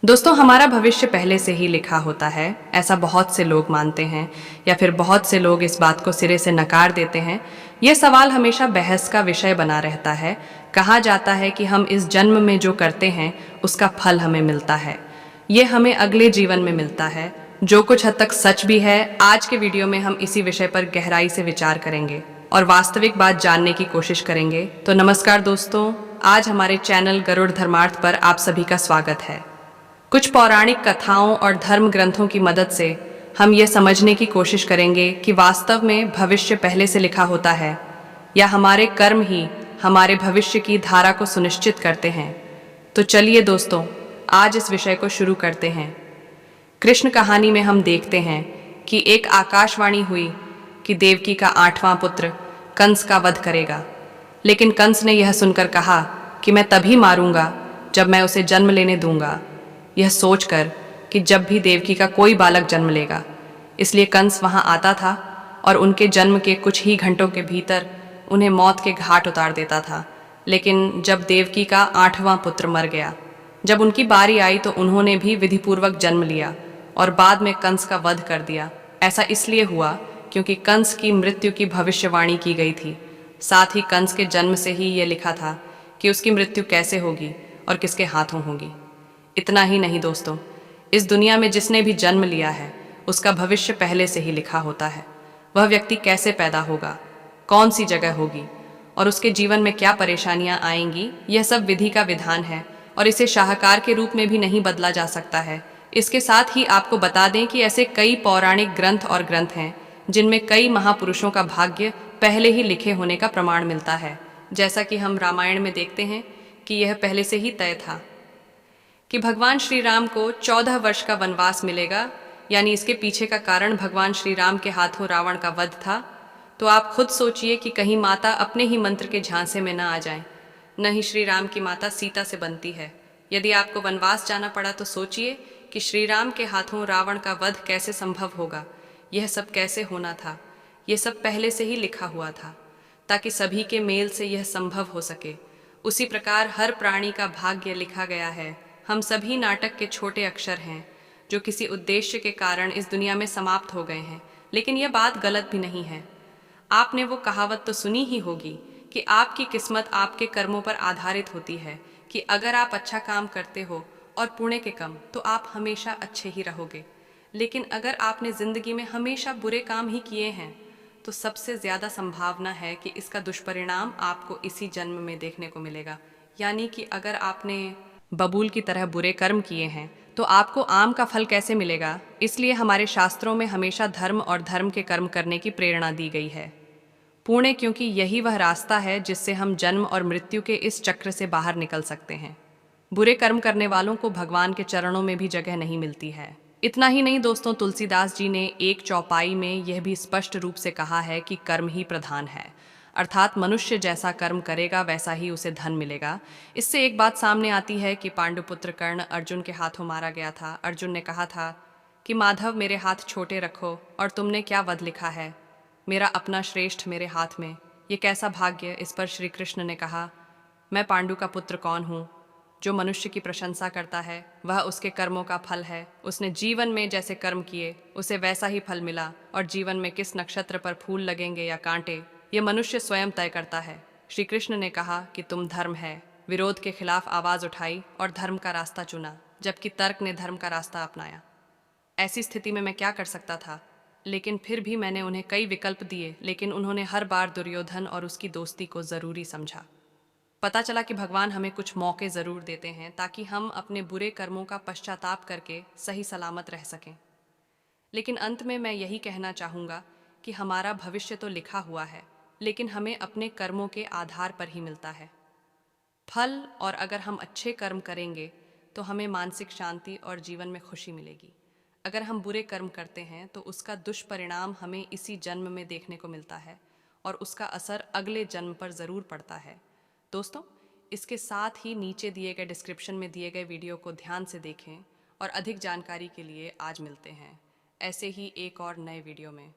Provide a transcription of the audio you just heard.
दोस्तों, हमारा भविष्य पहले से ही लिखा होता है, ऐसा बहुत से लोग मानते हैं या फिर बहुत से लोग इस बात को सिरे से नकार देते हैं। यह सवाल हमेशा बहस का विषय बना रहता है। कहा जाता है कि हम इस जन्म में जो करते हैं उसका फल हमें मिलता है, ये हमें अगले जीवन में मिलता है, जो कुछ हद तक सच भी है। आज के वीडियो में हम इसी विषय पर गहराई से विचार करेंगे और वास्तविक बात जानने की कोशिश करेंगे। तो नमस्कार दोस्तों, आज हमारे चैनल गरुड़ धर्मार्थ पर आप सभी का स्वागत है। कुछ पौराणिक कथाओं और धर्म ग्रंथों की मदद से हम ये समझने की कोशिश करेंगे कि वास्तव में भविष्य पहले से लिखा होता है या हमारे कर्म ही हमारे भविष्य की धारा को सुनिश्चित करते हैं। तो चलिए दोस्तों, आज इस विषय को शुरू करते हैं। कृष्ण कहानी में हम देखते हैं कि एक आकाशवाणी हुई कि देवकी का 8वां पुत्र कंस का वध करेगा, लेकिन कंस ने यह सुनकर कहा कि मैं तभी मारूंगा जब मैं उसे जन्म लेने दूंगा, यह सोचकर कि जब भी देवकी का कोई बालक जन्म लेगा। इसलिए कंस वहां आता था और उनके जन्म के कुछ ही घंटों के भीतर उन्हें मौत के घाट उतार देता था। लेकिन जब देवकी का 8वां पुत्र मर गया, जब उनकी बारी आई तो उन्होंने भी विधिपूर्वक जन्म लिया और बाद में कंस का वध कर दिया। ऐसा इसलिए हुआ क्योंकि कंस की मृत्यु की भविष्यवाणी की गई थी। साथ ही कंस के जन्म से ही ये लिखा था कि उसकी मृत्यु कैसे होगी और किसके हाथों होगी। इतना ही नहीं दोस्तों, इस दुनिया में जिसने भी जन्म लिया है उसका भविष्य पहले से ही लिखा होता है। वह व्यक्ति कैसे पैदा होगा, कौन सी जगह होगी और उसके जीवन में क्या परेशानियां आएंगी, यह सब विधि का विधान है और इसे शाहकार के रूप में भी नहीं बदला जा सकता है। इसके साथ ही आपको बता दें कि ऐसे कई पौराणिक ग्रंथ और ग्रंथ हैं जिनमें कई महापुरुषों का भाग्य पहले ही लिखे होने का प्रमाण मिलता है। जैसा कि हम रामायण में देखते हैं कि यह पहले से ही तय था कि भगवान श्री राम को 14 वर्ष का वनवास मिलेगा, यानी इसके पीछे का कारण भगवान श्री राम के हाथों रावण का वध था। तो आप खुद सोचिए कि कहीं माता अपने ही मंत्र के झांसे में न आ जाएं। न ही श्री राम की माता सीता से बनती है। यदि आपको वनवास जाना पड़ा तो सोचिए कि श्री राम के हाथों रावण का वध कैसे संभव होगा, यह सब कैसे होना था। यह सब पहले से ही लिखा हुआ था ताकि सभी के मेल से यह संभव हो सके। उसी प्रकार हर प्राणी का भाग्य लिखा गया है। हम सभी नाटक के छोटे अक्षर हैं जो किसी उद्देश्य के कारण इस दुनिया में समाप्त हो गए हैं। लेकिन यह बात गलत भी नहीं है। आपने वो कहावत तो सुनी ही होगी कि आपकी किस्मत आपके कर्मों पर आधारित होती है, कि अगर आप अच्छा काम करते हो और पुण्य के कम तो आप हमेशा अच्छे ही रहोगे। लेकिन अगर आपने जिंदगी में हमेशा बुरे काम ही किए हैं तो सबसे ज्यादा संभावना है कि इसका दुष्परिणाम आपको इसी जन्म में देखने को मिलेगा। यानी कि अगर आपने बबूल की तरह बुरे कर्म किए हैं तो आपको आम का फल कैसे मिलेगा। इसलिए हमारे शास्त्रों में हमेशा धर्म और धर्म के कर्म करने की प्रेरणा दी गई है। पुण्य, क्योंकि यही वह रास्ता है जिससे हम जन्म और मृत्यु के इस चक्र से बाहर निकल सकते हैं। बुरे कर्म करने वालों को भगवान के चरणों में भी जगह नहीं मिलती है। इतना ही नहीं दोस्तों, तुलसीदास जी ने एक चौपाई में यह भी स्पष्ट रूप से कहा है कि कर्म ही प्रधान है, अर्थात मनुष्य जैसा कर्म करेगा वैसा ही उसे धन मिलेगा। इससे एक बात सामने आती है कि पांडुपुत्र कर्ण अर्जुन के हाथों मारा गया था। अर्जुन ने कहा था कि माधव मेरे हाथ छोटे रखो, और तुमने क्या वध लिखा है, मेरा अपना श्रेष्ठ मेरे हाथ में, ये कैसा भाग्य। इस पर श्री कृष्ण ने कहा, मैं पांडु का पुत्र कौन हूँ। जो मनुष्य की प्रशंसा करता है वह उसके कर्मों का फल है। उसने जीवन में जैसे कर्म किए उसे वैसा ही फल मिला, और जीवन में किस नक्षत्र पर फूल लगेंगे या कांटे, ये मनुष्य स्वयं तय करता है। श्री कृष्ण ने कहा कि तुम धर्म है, विरोध के खिलाफ आवाज उठाई और धर्म का रास्ता चुना, जबकि तर्क ने धर्म का रास्ता अपनाया। ऐसी स्थिति में मैं क्या कर सकता था, लेकिन फिर भी मैंने उन्हें कई विकल्प दिए, लेकिन उन्होंने हर बार दुर्योधन और उसकी दोस्ती को जरूरी समझा। पता चला कि भगवान हमें कुछ मौके जरूर देते हैं ताकि हम अपने बुरे कर्मों का पश्चाताप करके सही सलामत रह सकें। लेकिन अंत में मैं यही कहना चाहूँगा कि हमारा भविष्य तो लिखा हुआ है, लेकिन हमें अपने कर्मों के आधार पर ही मिलता है फल। और अगर हम अच्छे कर्म करेंगे तो हमें मानसिक शांति और जीवन में खुशी मिलेगी। अगर हम बुरे कर्म करते हैं तो उसका दुष्परिणाम हमें इसी जन्म में देखने को मिलता है और उसका असर अगले जन्म पर ज़रूर पड़ता है। दोस्तों, इसके साथ ही नीचे दिए गए डिस्क्रिप्शन में दिए गए वीडियो को ध्यान से देखें और अधिक जानकारी के लिए आज मिलते हैं ऐसे ही एक और नए वीडियो में।